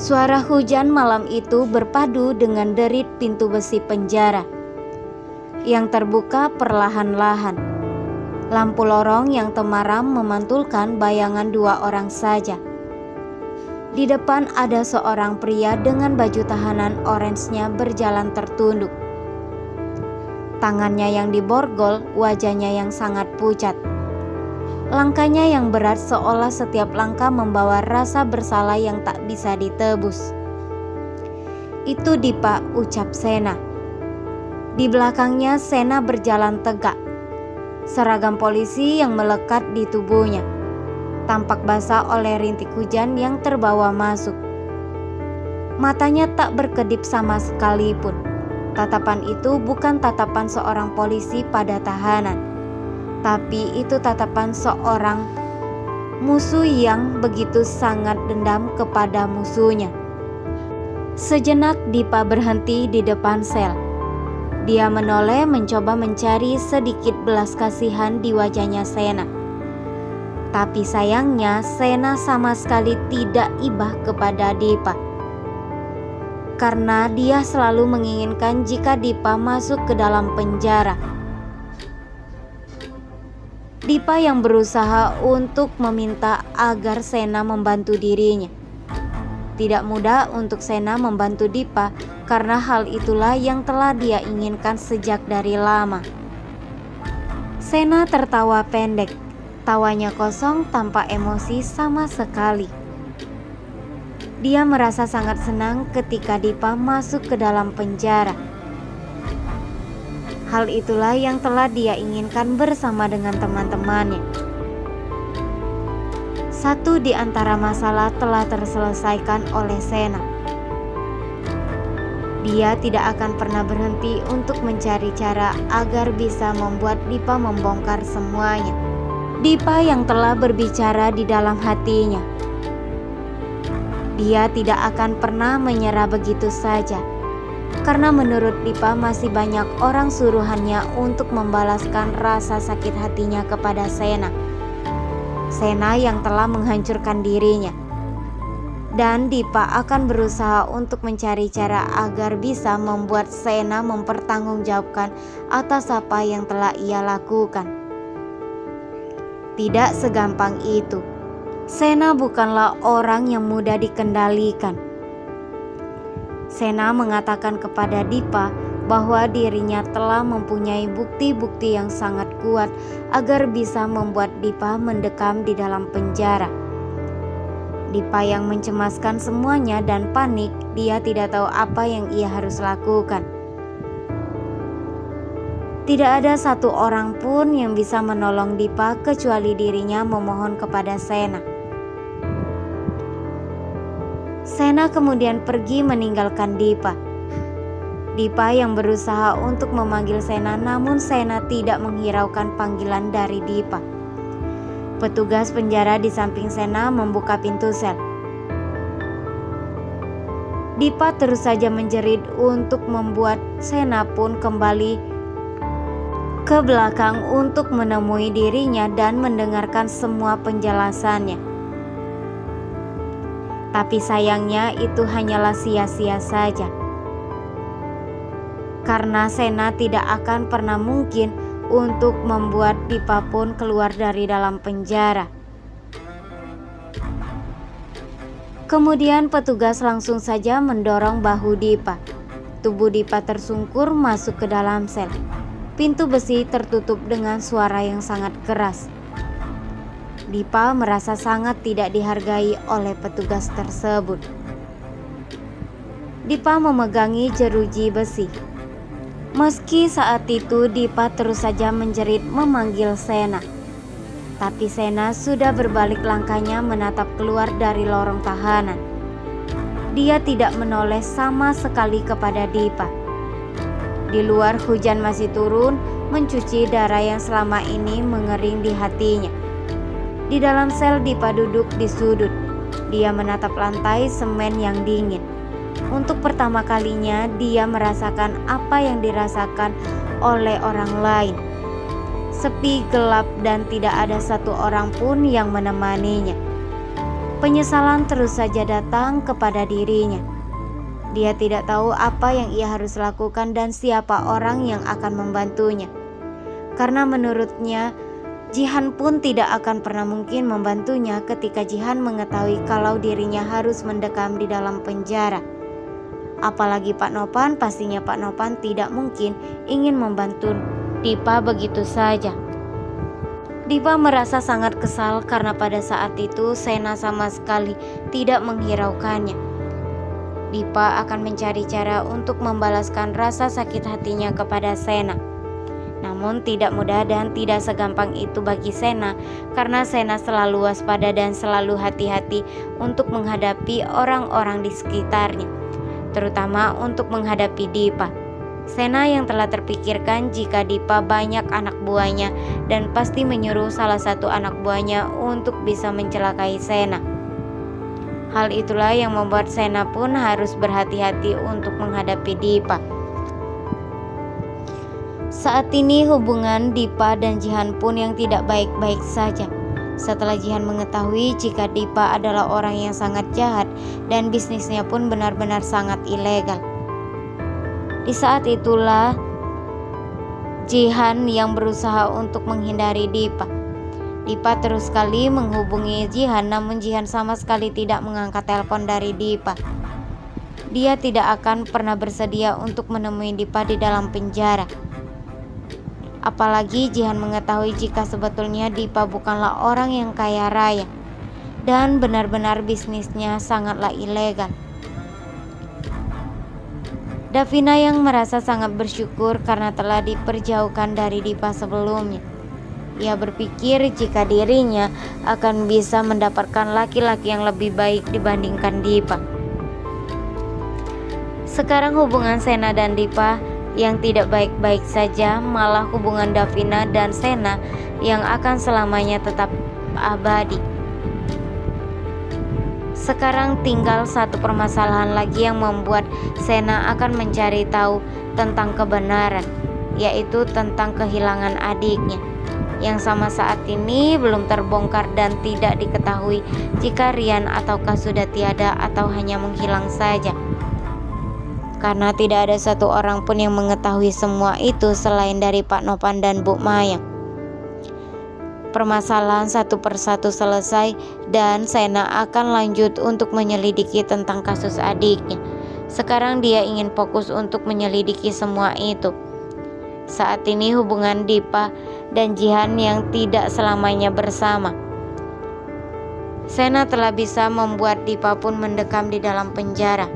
Suara hujan malam itu berpadu dengan derit pintu besi penjara yang terbuka perlahan-lahan. Lampu lorong yang temaram memantulkan bayangan dua orang saja. Di depan ada seorang pria dengan baju tahanan orange-nya berjalan tertunduk. Tangannya yang diborgol, wajahnya yang sangat pucat. Langkahnya yang berat seolah setiap langkah membawa rasa bersalah yang tak bisa ditebus. "Itu Dipa," ucap Sena. Di belakangnya Sena berjalan tegak. Seragam polisi yang melekat di tubuhnya tampak basah oleh rintik hujan yang terbawa masuk. Matanya tak berkedip sama sekalipun. Tatapan itu bukan tatapan seorang polisi pada tahanan, tapi itu tatapan seorang musuh yang begitu sangat dendam kepada musuhnya. Sejenak Dipa berhenti di depan sel. Dia menoleh mencoba mencari sedikit belas kasihan di wajahnya Sena. Tapi sayangnya Sena sama sekali tidak ibah kepada Dipa. Karena dia selalu menginginkan jika Dipa masuk ke dalam penjara. Dipa yang berusaha untuk meminta agar Sena membantu dirinya. Tidak mudah untuk Sena membantu Dipa karena hal itulah yang telah dia inginkan sejak dari lama. Sena tertawa pendek, tawanya kosong tanpa emosi sama sekali. Dia merasa sangat senang ketika Dipa masuk ke dalam penjara. Hal itulah yang telah dia inginkan bersama dengan teman-temannya. Satu di antara masalah telah terselesaikan oleh Sena. Dia tidak akan pernah berhenti untuk mencari cara agar bisa membuat Dipa membongkar semuanya. Dipa yang telah berbicara di dalam hatinya. Dia tidak akan pernah menyerah begitu saja. Karena menurut Dipa masih banyak orang suruhannya untuk membalaskan rasa sakit hatinya kepada Sena. Sena yang telah menghancurkan dirinya. Dan Dipa akan berusaha untuk mencari cara agar bisa membuat Sena mempertanggungjawabkan atas apa yang telah ia lakukan. Tidak segampang itu. Sena bukanlah orang yang mudah dikendalikan. Sena mengatakan kepada Dipa bahwa dirinya telah mempunyai bukti-bukti yang sangat kuat agar bisa membuat Dipa mendekam di dalam penjara. Dipa yang mencemaskan semuanya dan panik, dia tidak tahu apa yang ia harus lakukan. Tidak ada satu orang pun yang bisa menolong Dipa kecuali dirinya memohon kepada Sena. Sena kemudian pergi meninggalkan Dipa. Dipa yang berusaha untuk memanggil Sena, namun Sena tidak menghiraukan panggilan dari Dipa. Petugas penjara di samping Sena membuka pintu sel. Dipa terus saja menjerit untuk membuat Sena pun kembali ke belakang untuk menemui dirinya dan mendengarkan semua penjelasannya. Tapi sayangnya itu hanyalah sia-sia saja. Karena Sena tidak akan pernah mungkin untuk membuat Dipa pun keluar dari dalam penjara. Kemudian petugas langsung saja mendorong bahu Dipa. Tubuh Dipa tersungkur masuk ke dalam sel. Pintu besi tertutup dengan suara yang sangat keras. Dipa merasa sangat tidak dihargai oleh petugas tersebut. Dipa memegangi jeruji besi. Meski saat itu Dipa terus saja menjerit memanggil Sena. Tapi Sena sudah berbalik langkahnya menatap keluar dari lorong tahanan. Dia tidak menoleh sama sekali kepada Dipa. Di luar hujan masih turun, mencuci darah yang selama ini mengering di hatinya. Di dalam sel Dipa duduk di sudut. Dia menatap lantai semen yang dingin. Untuk pertama kalinya dia merasakan apa yang dirasakan oleh orang lain. Sepi, gelap, dan tidak ada satu orang pun yang menemaninya. Penyesalan terus saja datang kepada dirinya. Dia tidak tahu apa yang ia harus lakukan dan siapa orang yang akan membantunya. Karena menurutnya, Jihan pun tidak akan pernah mungkin membantunya ketika Jihan mengetahui kalau dirinya harus mendekam di dalam penjara. Apalagi Pak Nopan, pastinya Pak Nopan tidak mungkin ingin membantu Dipa begitu saja. Dipa merasa sangat kesal karena pada saat itu Sena sama sekali tidak menghiraukannya. Dipa akan mencari cara untuk membalaskan rasa sakit hatinya kepada Sena. Namun tidak mudah dan tidak segampang itu bagi Sena karena Sena selalu waspada dan selalu hati-hati untuk menghadapi orang-orang di sekitarnya, terutama untuk menghadapi Dipa. Sena yang telah terpikirkan jika Dipa banyak anak buahnya dan pasti menyuruh salah satu anak buahnya untuk bisa mencelakai Sena. Hal itulah yang membuat Sena pun harus berhati-hati untuk menghadapi Dipa. Saat ini hubungan Dipa dan Jihan pun yang tidak baik-baik saja. Setelah Jihan mengetahui jika Dipa adalah orang yang sangat jahat dan bisnisnya pun benar-benar sangat ilegal. Di saat itulah Jihan yang berusaha untuk menghindari Dipa. Dipa terus sekali menghubungi Jihan, namun Jihan sama sekali tidak mengangkat telepon dari Dipa. Dia tidak akan pernah bersedia untuk menemui Dipa di dalam penjara. Apalagi Jihan mengetahui jika sebetulnya Dipa bukanlah orang yang kaya raya dan benar-benar bisnisnya sangatlah ilegal. Davina yang merasa sangat bersyukur karena telah diperjauhkan dari Dipa sebelumnya. Ia berpikir jika dirinya akan bisa mendapatkan laki-laki yang lebih baik dibandingkan Dipa. Sekarang hubungan Sena dan Dipa yang tidak baik-baik saja, malah hubungan Davina dan Sena yang akan selamanya tetap abadi. Sekarang tinggal satu permasalahan lagi yang membuat Sena akan mencari tahu tentang kebenaran, yaitu tentang kehilangan adiknya, yang sama saat ini belum terbongkar dan tidak diketahui jika Rian ataukah sudah tiada atau hanya menghilang saja. Karena tidak ada satu orang pun yang mengetahui semua itu selain dari Pak Nopan dan Bu Maya. Permasalahan satu persatu selesai dan Sena akan lanjut untuk menyelidiki tentang kasus adiknya. Sekarang dia ingin fokus untuk menyelidiki semua itu. Saat ini hubungan Dipa dan Jihan yang tidak selamanya bersama. Sena telah bisa membuat Dipa pun mendekam di dalam penjara.